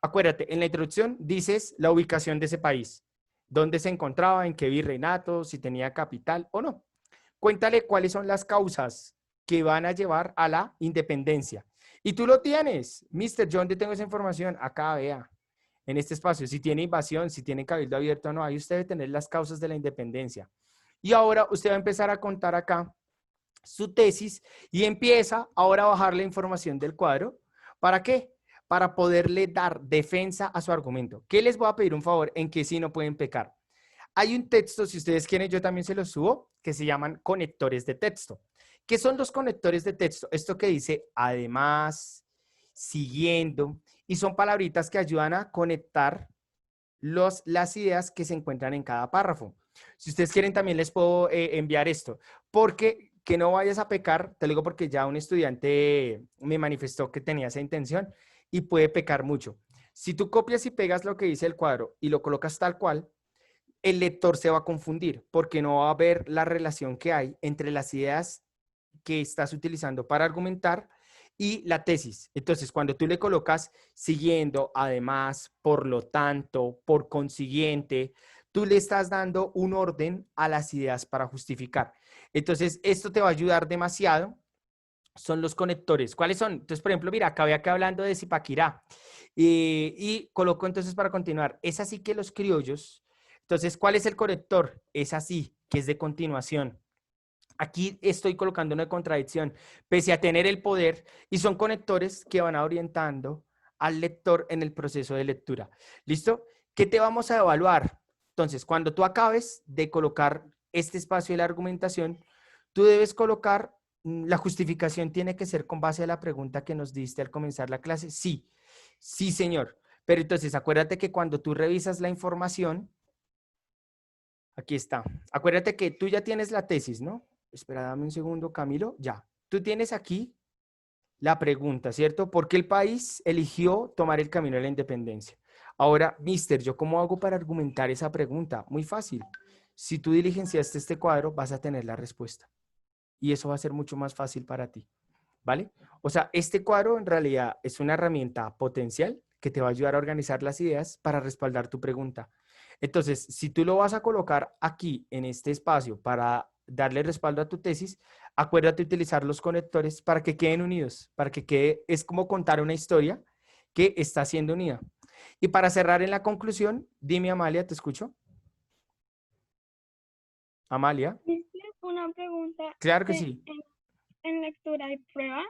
acuérdate, en la introducción dices la ubicación de ese país, dónde se encontraba, en qué virreinato, si tenía capital o no. Cuéntale cuáles son las causas que van a llevar a la independencia. Y tú lo tienes, Mister, ¿yo dónde tengo esa información? Acá, vea, en este espacio, si tiene invasión, si tiene cabildo abierto o no, ahí usted debe tener las causas de la independencia. Y ahora usted va a empezar a contar acá su tesis y empieza ahora a bajar la información del cuadro. ¿Para qué? Para poderle dar defensa a su argumento. ¿Qué les voy a pedir un favor en que sí no pueden pecar? Hay un texto, si ustedes quieren, yo también se los subo, que se llaman conectores de texto. ¿Qué son los conectores de texto? Esto que dice además, siguiendo, y son palabritas que ayudan a conectar las ideas que se encuentran en cada párrafo. Si ustedes quieren, también les puedo enviar esto, porque que no vayas a pecar, te lo digo porque ya un estudiante me manifestó que tenía esa intención y puede pecar mucho. Si tú copias y pegas lo que dice el cuadro y lo colocas tal cual, el lector se va a confundir porque no va a ver la relación que hay entre las ideas que estás utilizando para argumentar y la tesis. Entonces, cuando tú le colocas siguiendo, además, por lo tanto, por consiguiente, tú le estás dando un orden a las ideas para justificar. Entonces, esto te va a ayudar demasiado. Son los conectores. ¿Cuáles son? Entonces, por ejemplo, mira, acá hablando de Zipaquirá. Y coloco entonces para continuar. Es así que los criollos. Entonces, ¿cuál es el conector? Es así, que es de continuación. Aquí estoy colocando una contradicción, pese a tener el poder, y son conectores que van orientando al lector en el proceso de lectura. ¿Listo? ¿Qué te vamos a evaluar? Entonces, cuando tú acabes de colocar este espacio de la argumentación, tú debes colocar, la justificación tiene que ser con base a la pregunta que nos diste al comenzar la clase. Sí, sí, señor. Pero entonces, acuérdate que cuando tú revisas la información, aquí está. Acuérdate que tú ya tienes la tesis, ¿no? Espera, dame un segundo, Camilo. Ya. Tú tienes aquí la pregunta, ¿cierto? ¿Por qué el país eligió tomar el camino de la independencia? Ahora, mister, ¿yo cómo hago para argumentar esa pregunta? Muy fácil. Si tú diligenciaste este cuadro, vas a tener la respuesta. Y eso va a ser mucho más fácil para ti, ¿vale? O sea, este cuadro en realidad es una herramienta potencial que te va a ayudar a organizar las ideas para respaldar tu pregunta. Entonces, si tú lo vas a colocar aquí en este espacio para darle respaldo a tu tesis, acuérdate de utilizar los conectores para que queden unidos, para que quede, es como contar una historia que está siendo unida. Y para cerrar en la conclusión, dime, Amalia, ¿te escucho? Amalia, Mister, una pregunta. claro que sí. ¿En lectura hay prueba?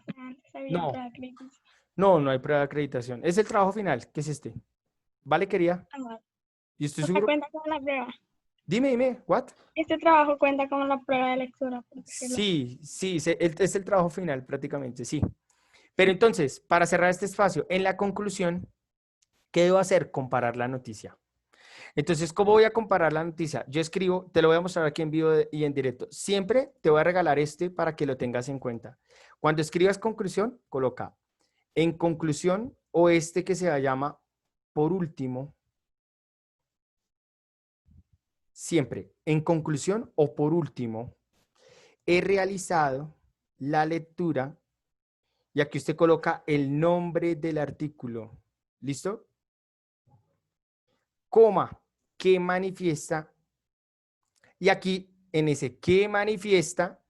O sea, antes había No, prueba crítica. no hay prueba de acreditación. Es el trabajo final, que es este. ¿Vale, querida? Ah, Y estoy o sea, seguro. cuenta como la prueba. Dime, ¿what? Este trabajo cuenta como la prueba de lectura, por decirlo. Sí, es el trabajo final prácticamente, sí. Pero entonces, para cerrar este espacio, en la conclusión, ¿qué debo hacer? Comparar la noticia. Entonces, ¿cómo voy a comparar la noticia? Yo escribo, te lo voy a mostrar aquí en vivo y en directo. Siempre te voy a regalar este para que lo tengas en cuenta. Cuando escribas conclusión, coloca en conclusión o este que se llama por último. Siempre, en conclusión o por último, he realizado la lectura y aquí usted coloca el nombre del artículo. ¿Listo? Coma, que manifiesta. Y aquí, en ese que manifiesta,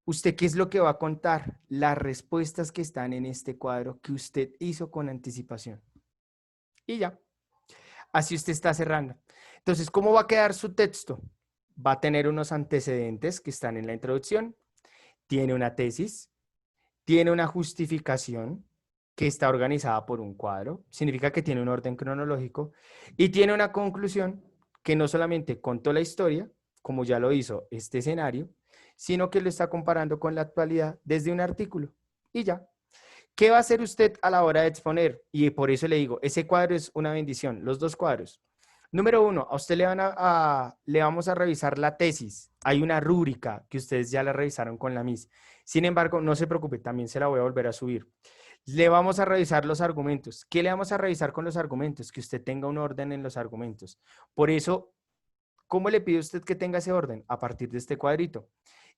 ¿usted qué es lo que va a contar? Las respuestas que están en este cuadro que usted hizo con anticipación. Y ya. Así usted está cerrando. Entonces, ¿cómo va a quedar su texto? Va a tener unos antecedentes que están en la introducción. Tiene una tesis. Tiene una justificación que está organizada por un cuadro. Significa que tiene un orden cronológico. Y tiene una conclusión que no solamente contó la historia, como ya lo hizo este escenario, sino que lo está comparando con la actualidad desde un artículo. Y ya. ¿Qué va a hacer usted a la hora de exponer? Y por eso le digo, ese cuadro es una bendición, los dos cuadros. Número uno, a usted le vamos a revisar la tesis. Hay una rúbrica que ustedes ya la revisaron con la MIS. Sin embargo, no se preocupe, también se la voy a volver a subir. Le vamos a revisar los argumentos. ¿Qué le vamos a revisar con los argumentos? Que usted tenga un orden en los argumentos. Por eso, ¿cómo le pide usted que tenga ese orden? A partir de este cuadrito.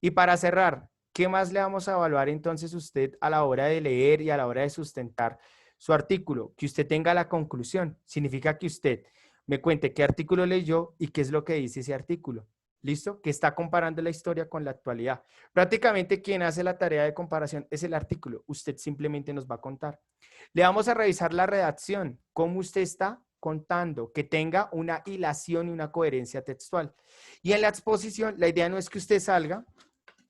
Y para cerrar, ¿qué más le vamos a evaluar entonces usted a la hora de leer y a la hora de sustentar su artículo? Que usted tenga la conclusión. Significa que usted me cuente qué artículo leyó y qué es lo que dice ese artículo. ¿Listo? Que está comparando la historia con la actualidad. Prácticamente quien hace la tarea de comparación es el artículo. Usted simplemente nos va a contar. Le vamos a revisar la redacción, cómo usted está contando, que tenga una hilación y una coherencia textual. Y en la exposición, la idea no es que usted salga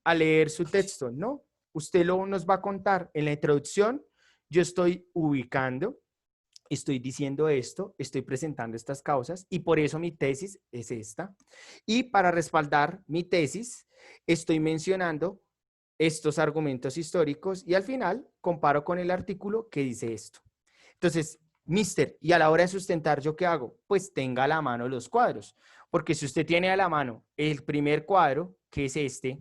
a leer su texto, no. Usted lo nos va a contar. En la introducción, yo estoy ubicando, estoy diciendo esto, estoy presentando estas causas y por eso mi tesis es esta. Y para respaldar mi tesis, estoy mencionando estos argumentos históricos y al final comparo con el artículo que dice esto. Entonces, mister, y a la hora de sustentar, ¿yo qué hago? Pues tenga a la mano los cuadros, porque si usted tiene a la mano el primer cuadro, que es este,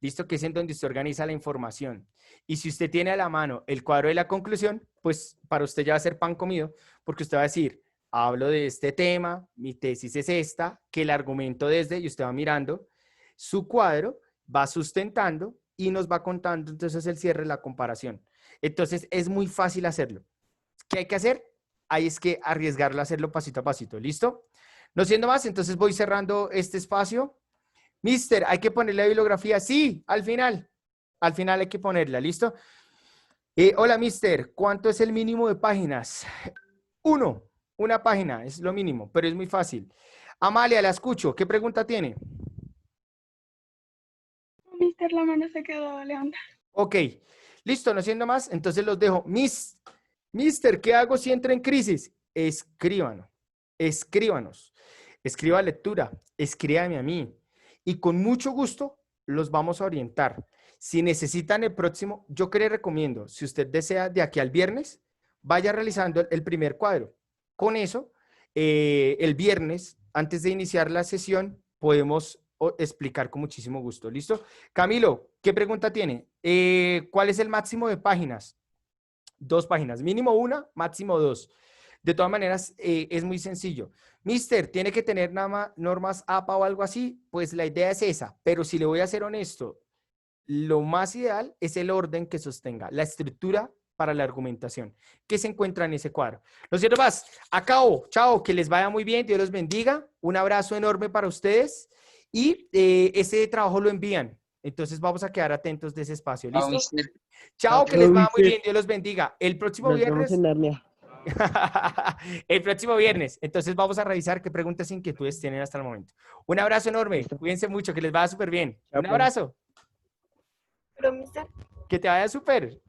listo, que es en donde usted organiza la información, y si usted tiene a la mano el cuadro de la conclusión, pues para usted ya va a ser pan comido, porque usted va a decir, hablo de este tema, mi tesis es esta, que el argumento desde, y usted va mirando su cuadro, va sustentando y nos va contando entonces el cierre, la comparación. Entonces es muy fácil hacerlo. ¿Qué hay que hacer? Ahí es que arriesgarlo a hacerlo pasito a pasito. ¿Listo? No siendo más, entonces voy cerrando este espacio. Mister, ¿hay que ponerle la bibliografía? Sí, al final. Al final hay que ponerla. ¿Listo? Hola, mister. ¿Cuánto es el mínimo de páginas? 1. Una página es lo mínimo, pero es muy fácil. Amalia, la escucho. ¿Qué pregunta tiene? mister, la mano se quedó levantada. Ok, listo, no siendo más, entonces los dejo. Mister, ¿qué hago si entra en crisis? Escríbanos, escríbanos, escriba lectura, escríbame a mí y con mucho gusto los vamos a orientar. Si necesitan el próximo, yo que les recomiendo, si usted desea de aquí al viernes, vaya realizando el primer cuadro. Con eso, el viernes, antes de iniciar la sesión, podemos explicar con muchísimo gusto. ¿Listo? Camilo, ¿qué pregunta tiene? ¿Cuál es el máximo de páginas? 2 páginas, mínimo 1, máximo 2. De todas maneras, es muy sencillo. Mister, ¿tiene que tener normas APA o algo así? Pues la idea es esa, pero si le voy a ser honesto, lo más ideal es el orden que sostenga, la estructura para la argumentación, que se encuentra en ese cuadro. Los cierro más. Acabo. Chao, que les vaya muy bien, Dios los bendiga. Un abrazo enorme para ustedes y ese trabajo lo envían. Entonces vamos a quedar atentos de ese espacio. Chao, ¿Listo? mister. Chao, que Chao, les vaya muy mister. bien, Dios los bendiga. El próximo Nos vemos viernes. en Narnia. El próximo viernes. Entonces vamos a revisar qué preguntas e inquietudes tienen hasta el momento. Un abrazo enorme. Listo. Cuídense mucho, que les vaya súper bien. Chao, Un pues. abrazo. Pero, mister, Que te vaya súper.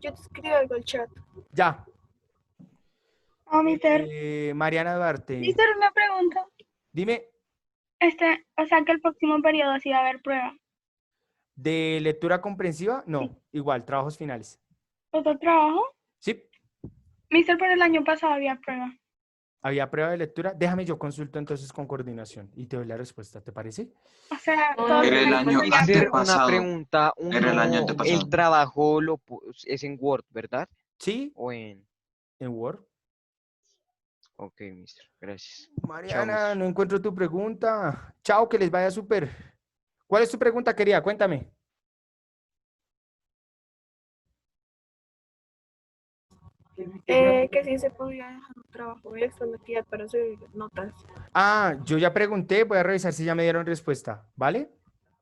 yo te escribo algo al chat. Ya. No, mister. Mariana Duarte. Mister, una pregunta. Dime, O sea que el próximo periodo sí va a haber prueba. ¿de lectura comprensiva? No, igual, trabajos finales. ¿Otro trabajo? Sí, Mister, pero el año pasado había prueba. había prueba de lectura. Déjame yo consulto entonces con coordinación y te doy la respuesta, ¿te parece? O sea, No, todos Era el los año años antes. Hacer una Antepasado. pregunta, Era el año uno, antepasado. el trabajo es en Word, ¿verdad? Sí, O en... en Word. Ok, mister, gracias. Mariana, mister. no encuentro tu pregunta. Chao, que les vaya súper. ¿Cuál es tu pregunta, querida? Cuéntame. Que si se podía dejar un trabajo extra, una actividad para subir notas. Ah, yo ya pregunté, voy a revisar si ya me dieron respuesta, ¿vale?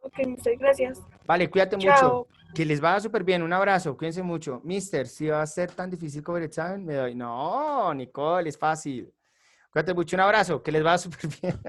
Ok, mister, gracias. Vale, cuídate Chao. mucho. Que les vaya súper bien. Un abrazo, cuídense mucho. Mister, si va a ser tan difícil coger el examen, me doy. No, Nicole, es fácil. Cuídate mucho, un abrazo, que les vaya súper bien.